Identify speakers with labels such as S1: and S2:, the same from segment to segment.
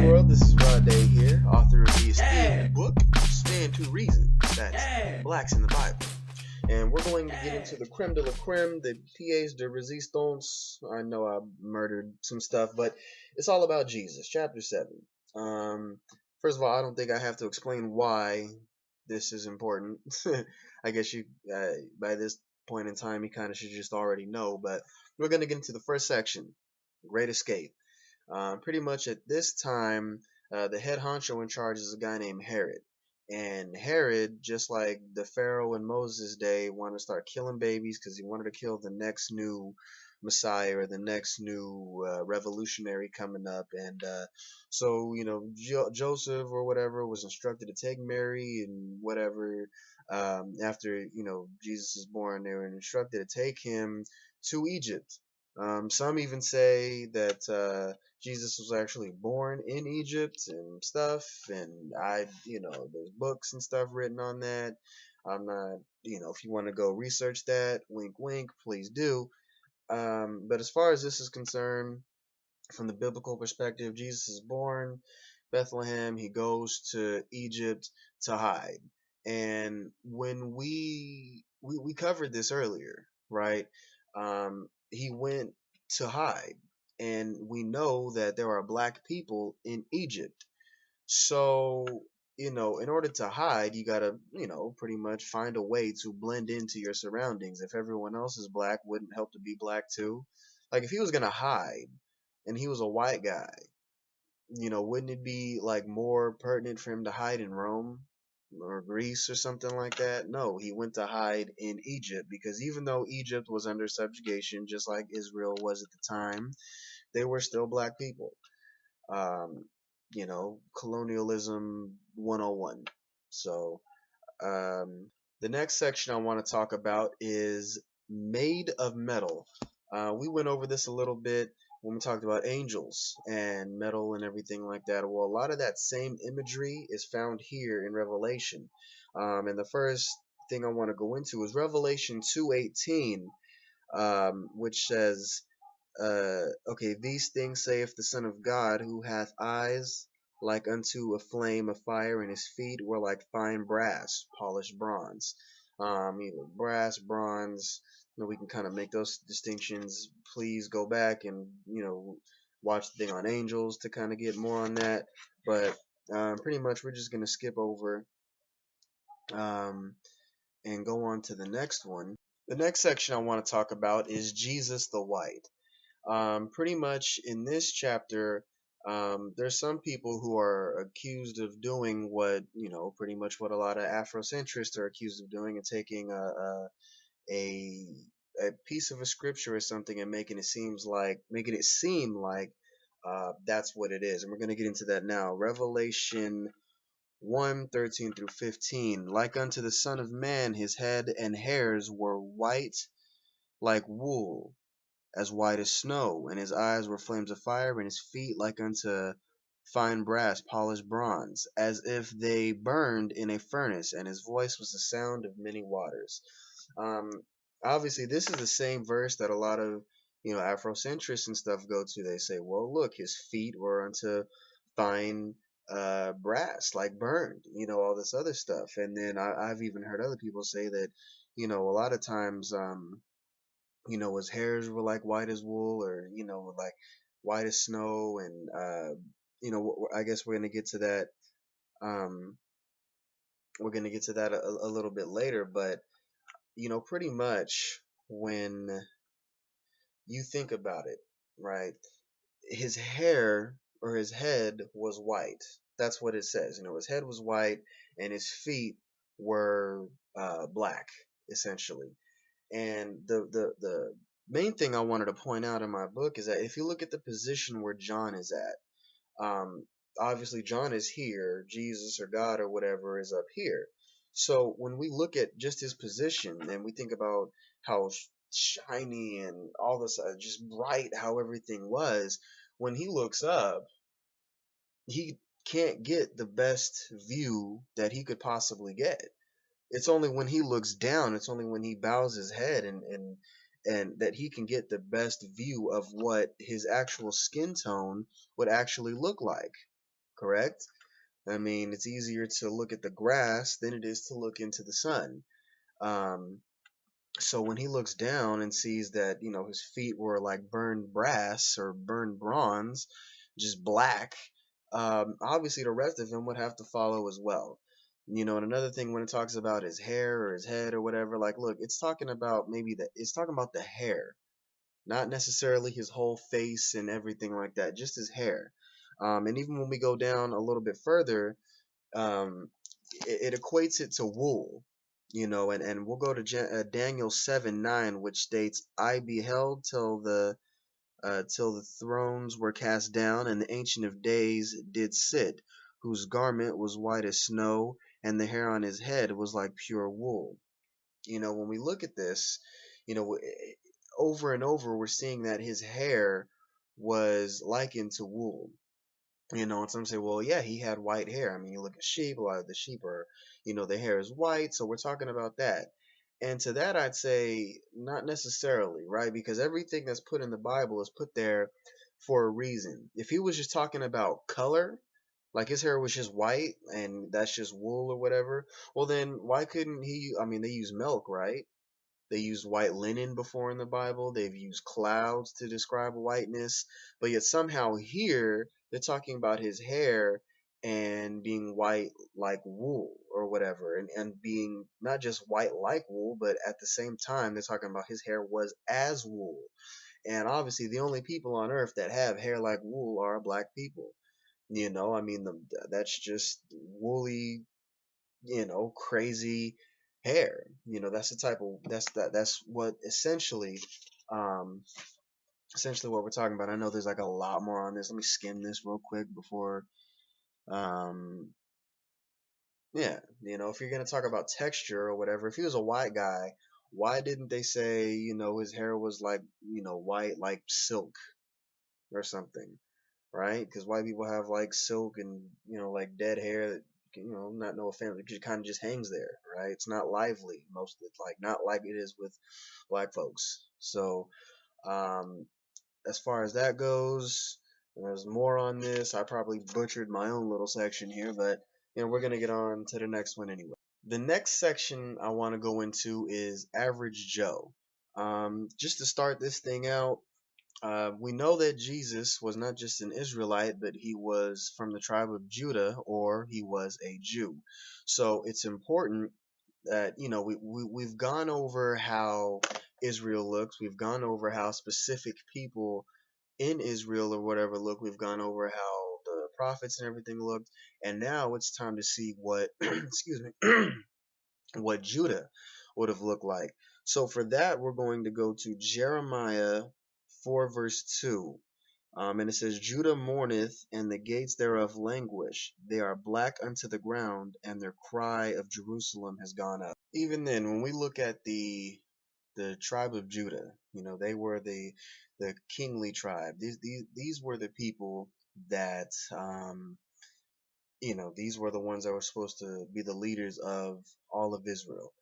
S1: world, this is Raday here, author of the esteemed book, Stand to Reason, that's Blacks in the Bible. And we're going to get into the creme de la creme, the pièce de résistance. I know I murdered some stuff, but it's all about Jesus, chapter 7. First of all, I don't think I have to explain why this is important. I guess you, by this point in time, you kind of should just already know, but we're going to get into the first section, Great Escape. Pretty much at this time, the head honcho in charge is a guy named Herod. And Herod, just like the Pharaoh in Moses' day, wanted to start killing babies because he wanted to kill the next new Messiah or the next new revolutionary coming up. And so, Joseph or whatever was instructed to take Mary and whatever. After, Jesus is born, they were instructed to take him to Egypt. Some even say that Jesus was actually born in Egypt and stuff, and there's books and stuff written on that. I'm not, if you want to go research that, wink, wink, please do. But as far as this is concerned, from the biblical perspective, Jesus is born Bethlehem. He goes to Egypt to hide, and when we covered this earlier, right? He went to hide, and we know that there are black people in Egypt. So, in order to hide, you gotta, pretty much find a way to blend into your surroundings. If everyone else is black, wouldn't help to be black too. Like if he was gonna hide and he was a white guy, wouldn't it be like more pertinent for him to hide in Rome or Greece or something like that? No, he went to hide in Egypt because even though Egypt was under subjugation, just like Israel was at the time, they were still black people. Um, Colonialism 101. So, the next section I want to talk about is Made of Metal. We went over this a little bit when we talked about angels and metal and everything like that. Well, a lot of that same imagery is found here in Revelation. And the first thing I want to go into is Revelation 2:18, which says, okay, these things saith the Son of God, who hath eyes like unto a flame of fire, and his feet were like fine brass, polished bronze. Either brass, bronze, we can kind of make those distinctions. Please go back and, watch the thing on angels to kind of get more on that. But pretty much we're just going to skip over and go on to the next one. The next section I want to talk about is Jesus the White. Pretty much in this chapter, there's some people who are accused of doing what, pretty much what a lot of Afrocentrists are accused of doing, and taking a piece of a scripture or something and making it seem like that's what it is. And we're going to get into that now. Revelation 1:13 through 15. Like unto the Son of Man, his head and hairs were white like wool, as white as snow, and his eyes were flames of fire, and his feet like unto fine brass, polished bronze, as if they burned in a furnace, and his voice was the sound of many waters. Obviously, this is the same verse that a lot of, Afrocentrists and stuff go to. They say, well, look, his feet were unto fine brass, like burned, all this other stuff. And then I've even heard other people say that, a lot of times, his hairs were like white as wool, or, like white as snow. And, I guess we're going to get to that. We're going to get to that a little bit later, but, pretty much when you think about it, right, his hair or his head was white. That's what it says. His head was white and his feet were black, essentially. And the main thing I wanted to point out in my book is that if you look at the position where John is at, obviously John is here, Jesus or God or whatever is up here. So when we look at just his position and we think about how shiny and all this, just bright, how everything was, when he looks up, he can't get the best view that he could possibly get. It's only when he looks down, it's only when he bows his head and that he can get the best view of what his actual skin tone would actually look like. correct? I mean, it's easier to look at the grass than it is to look into the sun. Um, so when he looks down and sees that, his feet were like burned brass or burned bronze, just black, obviously the rest of him would have to follow as well. And another thing when it talks about his hair or his head or whatever, like, look, it's talking about it's talking about the hair, not necessarily his whole face and everything like that, just his hair. And even when we go down a little bit further, um, it equates it to wool, and we'll go to Daniel 7:9, which states, I beheld till the thrones were cast down, and the Ancient of Days did sit, whose garment was white as snow, and the hair on his head was like pure wool. When we look at this, over and over, we're seeing that his hair was likened to wool. And some say, well, yeah, he had white hair. I mean, you look at sheep, a lot of the sheep are, their hair is white, so we're talking about that. And to that, I'd say not necessarily, right? Because everything that's put in the Bible is put there for a reason. If he was just talking about color, like his hair was just white and that's just wool or whatever, well, then why couldn't he? I mean, they use milk, right? They used white linen before in the Bible. They've used clouds to describe whiteness. But yet somehow here they're talking about his hair and being white like wool or whatever. And being not just white like wool, but at the same time they're talking about his hair was as wool. And obviously the only people on earth that have hair like wool are black people. I mean, that's just woolly, crazy hair. That's the type of that's what um essentially what we're talking about. I know there's like a lot more on this. Let me skim this real quick before um yeah, if you're gonna talk about texture or whatever, if he was a white guy, why didn't they say, his hair was like, white like silk or something? Right? Because white people have like silk and like dead hair that not no offense, it kind of just hangs there, right? It's not lively most of the like not like it is with black folks. So um, as far as that goes, there's more on this. I probably butchered my own little section here, but we're gonna get on to the next one anyway. The next section I want to go into is Average Joe. Just to start this thing out, we know that Jesus was not just an Israelite, but he was from the tribe of Judah, or he was a Jew. So it's important that, we've gone over how Israel looks. We've gone over how specific people in Israel or whatever look. We've gone over how the prophets and everything looked. And now it's time to see what, excuse me, what Judah would have looked like. So for that, we're going to go to Jeremiah 4 verse 2. And it says, Judah mourneth, and the gates thereof languish. They are black unto the ground, and their cry of Jerusalem has gone up. Even then, when we look at the tribe of Judah, they were the kingly tribe. These were the people that these were the ones that were supposed to be the leaders of all of Israel.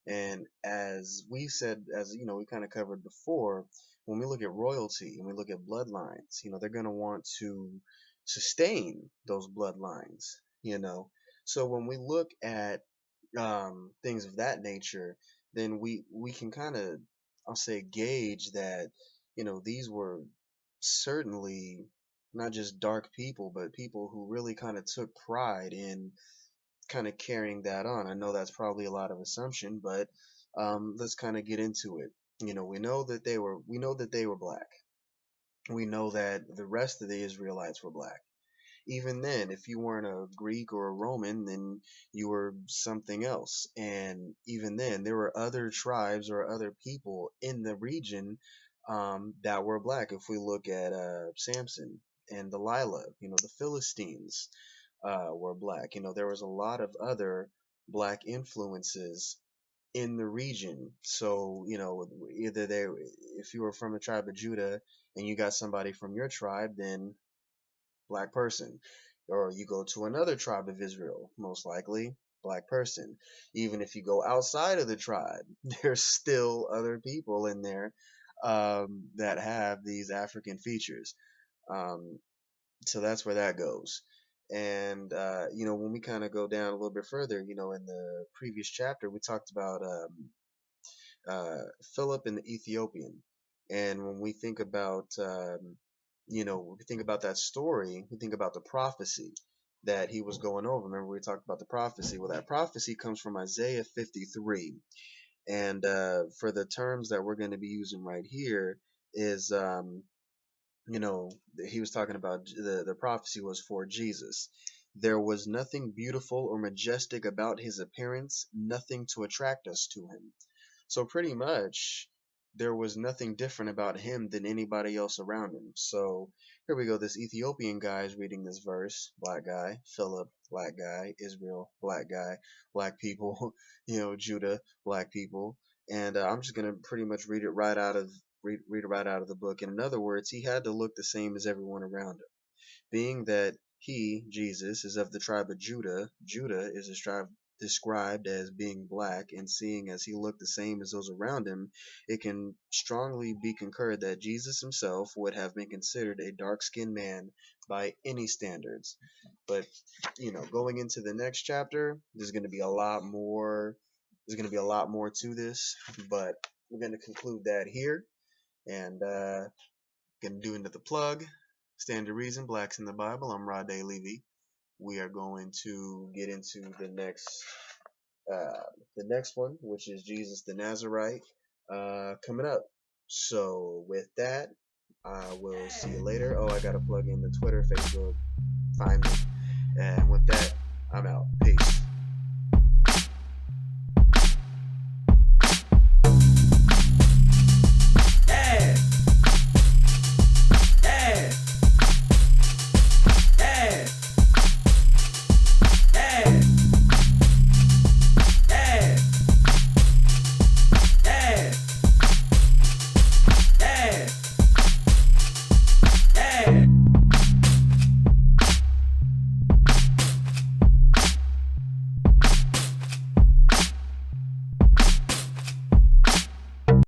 S1: And as we said, as we kind of covered before, when we look at royalty and we look at bloodlines, they're going to want to sustain those bloodlines, So when we look at things of that nature, then we can kind of, I'll say, gauge that, these were certainly not just dark people, but people who really kind of took pride in kind of carrying that on. I know that's probably a lot of assumption, but let's kind of get into it. We know that they were black. We know that the rest of the Israelites were black. Even then, if you weren't a Greek or a Roman, then you were something else. And even then, there were other tribes or other people in the region that were black. If we look at Samson and Delilah, the Philistines were black. There was a lot of other black influences in the region. So, either if you were from the tribe of Judah and you got somebody from your tribe, then black person. Or you go to another tribe of Israel, most likely black person. Even if you go outside of the tribe, there's still other people in there that have these African features. Um, so that's where that goes. And when we kind of go down a little bit further, in the previous chapter, we talked about Philip and the Ethiopian. And when we think about, when we think about that story, we think about the prophecy that he was going over. Remember, we talked about the prophecy. Well, that prophecy comes from Isaiah 53. And for the terms that we're going to be using right here is, he was talking about the prophecy was for Jesus. There was nothing beautiful or majestic about his appearance, nothing to attract us to him. So pretty much, there was nothing different about him than anybody else around him. So here we go. This Ethiopian guy is reading this verse. Black guy. Philip, black guy. Israel, black guy. Black people. Judah, black people. And I'm just gonna pretty much read it right out of the book. In other words, he had to look the same as everyone around him. Being that he, Jesus, is of the tribe of Judah, Judah is described as being black, and seeing as he looked the same as those around him, it can strongly be concurred that Jesus himself would have been considered a dark-skinned man by any standards. But, going into the next chapter, there's going to be a lot more. There's going to be a lot more to this, but we're going to conclude that here, and going to do another plug. Stand to Reason, Blacks in the Bible. I'm Raday, Leavy. We are going to get into the next one, which is Jesus the Nazarite, coming up. So with that, I will see you later. Oh, I gotta plug in the Twitter, Facebook. Find me. And with that, I'm out. Peace.